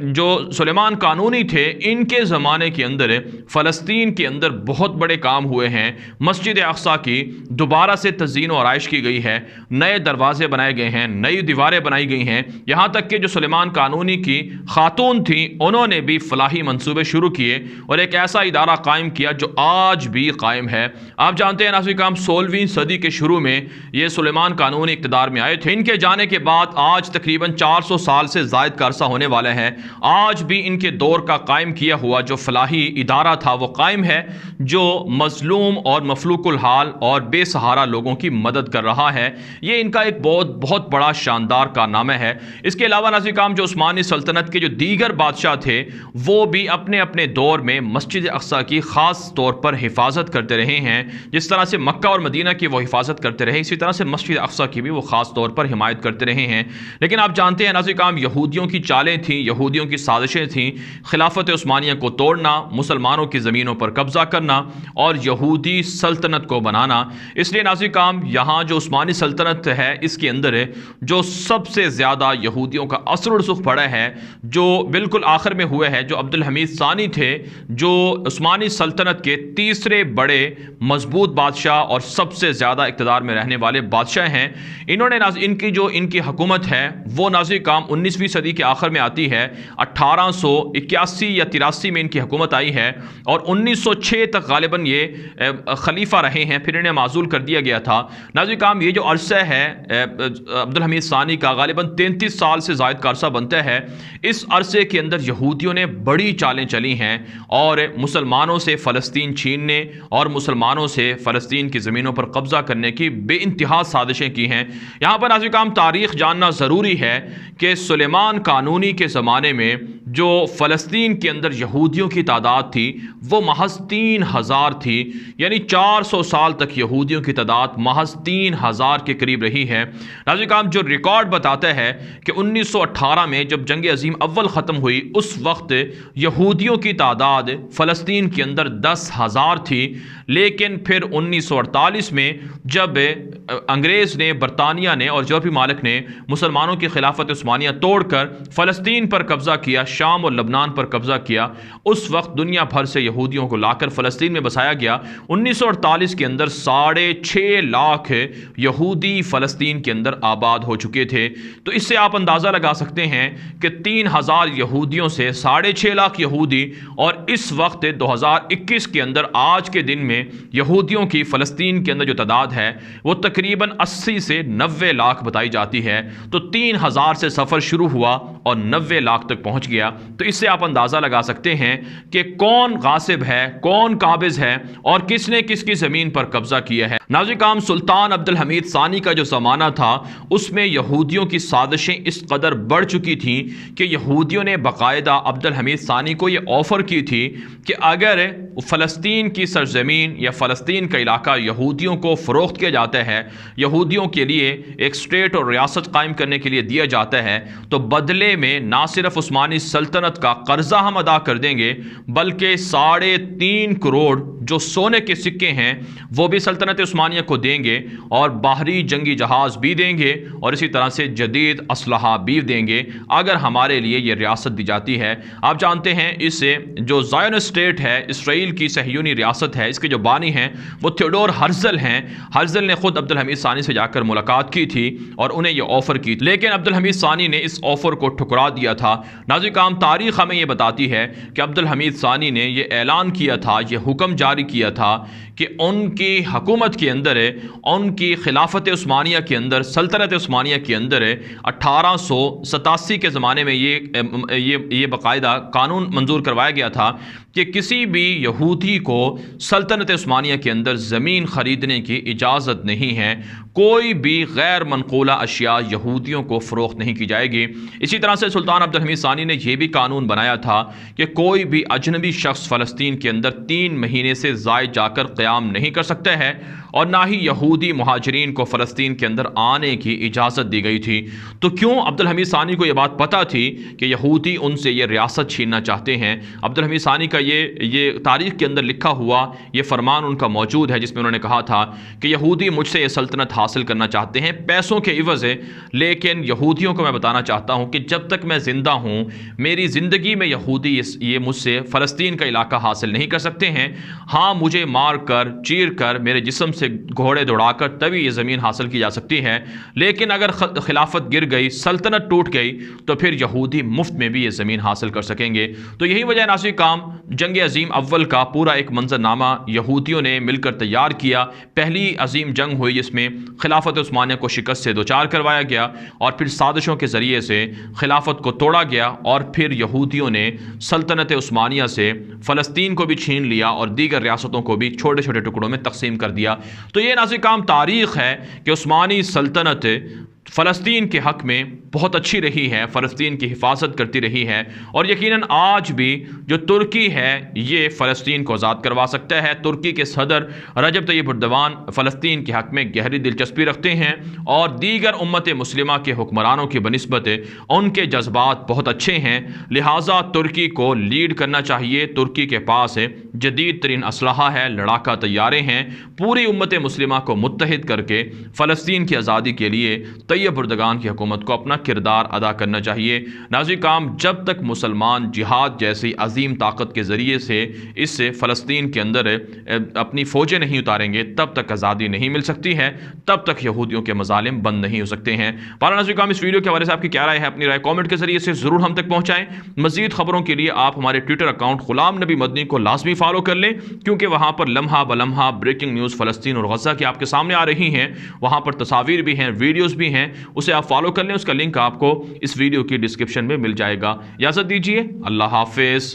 جو سلیمان قانونی تھے ان کے زمانے کے اندر فلسطین کے اندر بہت بڑے کام ہوئے ہیں۔ مسجد اقصیٰ کی دوبارہ سے تزئین و آرائش کی گئی ہے، نئے دروازے بنائے گئے ہیں، نئی دیواریں بنائی گئی ہیں، یہاں تک کہ جو سلیمان قانونی کی خاتون تھیں انہوں نے بھی فلاحی منصوبے شروع کیے اور ایک ایسا ادارہ قائم کیا جو آج بھی قائم ہے۔ آپ جانتے ہیں ناظرین کرام 16ویں صدی کے شروع میں یہ سلیمان قانونی اقتدار میں آئے تھے۔ ان کے جانے کے بعد آج تقریباً 400 سال سے زائد کا عرصہ ہونے والا ہے، آج بھی ان کے دور کا قائم کیا ہوا جو فلاحی ادارہ تھا وہ قائم ہے، جو مظلوم اور مفلوک الحال اور بے سہارا لوگوں کی مدد کر رہا ہے۔ یہ ان کا ایک بہت بڑا شاندار کارنامہ ہے۔ اس کے علاوہ ناظرین کرام جو عثمانی سلطنت کے جو دیگر بادشاہ تھے وہ بھی اپنے اپنے دور میں مسجد اقصیٰ کی خاص طور پر حفاظت کرتے رہے ہیں۔ جس طرح سے مکہ اور مدینہ کی وہ حفاظت کرتے رہے، اسی طرح سے مسجد اقصیٰ کی بھی وہ خاص طور پر حمایت کرتے رہے ہیں۔ لیکن آپ جانتے ہیں ناظرین کرام یہودیوں کی چالیں تھیں، یہودیوں کی سازشیں تھیں، خلافت عثمانیہ کو توڑنا، مسلمانوں کی زمینوں پر قبضہ کرنا اور یہودی سلطنت کو بنانا۔ اس لیے ناظرین کرام یہاں جو عثمانی سلطنت ہے اس کے اندر جو سب سے زیادہ یہودیوں کا اثر و رسوخ پڑا ہے، جو بالکل آخر میں ہوئے ہے، جو عبدالحمید ثانی تھے جو عثمانی سلطنت کے تیسرے بڑے مضبوط بادشاہ اور سب سے زیادہ اقتدار میں رہنے والے بادشاہ ہیں۔ انہوں نے ان کی حکومت ہے وہ ناظرین کرام 19ویں صدی کے آخر میں آتی ہے، 1881 یا 83 میں ان کی حکومت آئی ہے اور 1906 تک غالباً یہ خلیفہ رہے ہیں، پھر انہیں معزول کر دیا گیا تھا۔ ناظرین کرام یہ جو عرصہ ہے عبدالحمید ثانی کا غالباً 33 سال سے زائد کا عرصہ بنتا ہے۔ اس عرصے کے اندر یہودیوں نے بڑی چالیں چلی ہیں اور مسلمانوں سے فلسطین چھیننے اور مسلمانوں سے فلسطین کی زمینوں پر قبضہ کرنے کی بے انتہا سازشیں کی ہیں۔ یہاں پر ناظرین کرام تاریخ جاننا ضروری ہے کہ سلیمان قانونی کے زمانے میں جو فلسطین کے اندر یہودیوں کی تعداد تھی وہ محض 3000 تھی، یعنی 400 سال تک یہودیوں کی تعداد محض 3000 کے قریب رہی ہے۔ ناظرین کرام جو ریکارڈ بتاتا ہے کہ 1918 میں جب جنگ عظیم اول ختم ہوئی اس وقت یہودیوں کی تعداد فلسطین کے اندر 10,000 تھی، لیکن پھر 1948 میں جب انگریز نے، برطانیہ نے اور یورپی ممالک نے مسلمانوں کی خلافت عثمانیہ توڑ کر فلسطین پر قبضہ کیا، شام اور لبنان پر قبضہ کیا، اس وقت دنیا بھر سے یہودیوں کو لا کر فلسطین میں بسایا گیا۔ 1948 کے اندر 6.5 لاکھ یہودی فلسطین کے اندر آباد ہو چکے تھے۔ تو اس سے آپ اندازہ لگا سکتے ہیں کہ 3000 یہودیوں سے 6.5 لاکھ یہودی، اور اس وقت 2021 کے اندر آج کے دن میں یہودیوں کی فلسطین کے اندر جو تعداد ہے وہ تقریباً 80 سے 90 لاکھ بتائی جاتی ہے۔ تو 3000 سے سفر شروع ہوا اور 90 لاکھ تک پہنچ گیا۔ تو اس سے آپ اندازہ لگا سکتے ہیں کہ کون غاصب ہے، کون قابض ہے اور کس نے کس کی زمین پر قبضہ کیا ہے۔ ناظرین کرام سلطان عبدالحمید ثانی کا جو زمانہ تھا اس میں یہودیوں کی سازشیں اس قدر بڑھ چکی تھیں کہ یہودیوں نے باقاعدہ عبدالحمید ثانی کو یہ آفر کی تھی کہ اگر فلسطین کی سرزمین یا فلسطین کا علاقہ یہودیوں کو فروخت کیا جاتا ہے، یہودیوں کے لیے ایک اسٹیٹ اور ریاست قائم کرنے کے لیے دیا جاتا ہے، تو بدلے میں نہ صرف عثمانی سلطنت کا قرضہ ہم ادا کر دیں گے بلکہ 3.5 کروڑ جو سونے کے سکے ہیں وہ بھی سلطنت عثمانیہ کو دیں گے اور باہری جنگی جہاز بھی دیں گے اور اسی طرح سے جدید اسلحہ بھی دیں گے اگر ہمارے لیے یہ ریاست دی جاتی ہے۔ آپ جانتے ہیں اس جو زائن اسٹیٹ ہے، اسرائیل کی صہیونی ریاست ہے، اس کے جو بانی ہیں وہ تھیوڈور ہرزل ہیں۔ ہرزل نے خود عبدالحمید ثانی سے جا کر ملاقات کی تھی اور انہیں یہ آفر کی، لیکن عبدالحمید ثانی نے اس آفر کو ٹھکرا دیا تھا۔ ناظرین کرام تاریخ ہمیں یہ بتاتی ہے کہ عبدالحمید ثانی نے یہ اعلان کیا تھا، یہ حکم جاری کیا تھا کہ ان کی حکومت کے اندر، ان کی خلافت عثمانیہ کے اندر، سلطنت عثمانیہ کے اندر 1887 کے زمانے میں یہ باقاعدہ قانون منظور کروایا گیا تھا کہ کسی بھی یہودی کو سلطنت عثمانیہ کے اندر زمین خریدنے کی اجازت نہیں ہے، کوئی بھی غیر منقولہ اشیاء یہودیوں کو فروخت نہیں کی جائے گی۔ اسی طرح سے سلطان عبدالحمید ثانی نے یہ بھی قانون بنایا تھا کہ کوئی بھی اجنبی شخص فلسطین کے اندر 3 مہینے سے زائد جا کر قیام نہیں کر سکتا ہے اور نہ ہی یہودی مہاجرین کو فلسطین کے اندر آنے کی اجازت دی گئی تھی۔ تو کیوں عبدالحمید ثانی کو یہ بات پتہ تھی کہ یہودی ان سے یہ ریاست چھیننا چاہتے ہیں؟ عبدالحمید ثانی کا یہ تاریخ کے اندر لکھا ہوا یہ فرمان ان کا موجود ہے، جس میں انہوں نے کہا تھا کہ یہودی مجھ سے یہ سلطنت حاصل کرنا چاہتے ہیں پیسوں کے عوض ہے، لیکن یہودیوں کو میں بتانا چاہتا ہوں کہ جب تک میں زندہ ہوں میری زندگی میں یہودی یہ مجھ سے فلسطین کا علاقہ حاصل نہیں کر سکتے ہیں۔ ہاں مجھے مار کر چیر کر میرے جسم سے گھوڑے دوڑا کر تبھی یہ زمین حاصل کی جا سکتی ہے، لیکن اگر خلافت گر گئی، سلطنت ٹوٹ گئی، تو پھر یہودی مفت میں بھی یہ زمین حاصل کر سکیں گے۔ تو یہی وجہ ناظرین کام جنگ عظیم اول کا پورا ایک منظر نامہ یہودیوں نے مل کر تیار کیا۔ پہلی عظیم جنگ ہوئی جس میں خلافت عثمانیہ کو شکست سے دوچار کروایا گیا، اور پھر سازشوں کے ذریعے سے خلافت کو توڑا گیا، اور پھر یہودیوں نے سلطنت عثمانیہ سے فلسطین کو بھی چھین لیا اور دیگر ریاستوں کو بھی چھوٹے چھوٹے ٹکڑوں میں تقسیم کر دیا۔ تو یہ ناظرین کام تاریخ ہے کہ عثمانی سلطنت فلسطین کے حق میں بہت اچھی رہی ہے، فلسطین کی حفاظت کرتی رہی ہے، اور یقیناً آج بھی جو ترکی ہے یہ فلسطین کو آزاد کروا سکتا ہے۔ ترکی کے صدر رجب طیب اردوان فلسطین کے حق میں گہری دلچسپی رکھتے ہیں، اور دیگر امت مسلمہ کے حکمرانوں کی بنسبت ان کے جذبات بہت اچھے ہیں، لہٰذا ترکی کو لیڈ کرنا چاہیے۔ ترکی کے پاس جدید ترین اسلحہ ہے، لڑاکا طیارے ہیں، پوری امت مسلمہ کو متحد کر کے فلسطین کی آزادی کے لیے طیب اردگان کی حکومت کو اپنا کردار ادا کرنا چاہیے۔ ناظرین کام جب تک مسلمان جہاد جیسی عظیم طاقت کے ذریعے سے اس فلسطین کے اندر اپنی فوجیں نہیں اتاریں گے تب تک آزادی نہیں مل سکتی ہے، تب تک یہودیوں کے مظالم بند نہیں ہو سکتے ہیں۔ ناظرین کام اس ویڈیو کے حوالے سے آپ کی کیا رائے ہے؟ اپنی رائے کامنٹ کے ذریعے سے ضرور ہم تک پہنچائیں۔ مزید خبروں کے لیے آپ ہمارے ٹویٹر اکاؤنٹ غلام نبی مدنی کو لازمی فالو کر لیں، کیونکہ وہاں پر لمحہ بلمحہ بریکنگ نیوز فلسطین اور غزہ کی آپ کے سامنے آ رہی ہیں، وہاں پر تصاویر بھی ہیں، ویڈیوز بھی ہیں، اسے آپ فالو کر لیں۔ اس کا لنک آپ کو اس ویڈیو کی ڈسکرپشن میں مل جائے گا۔ اجازت دیجیے، اللہ حافظ۔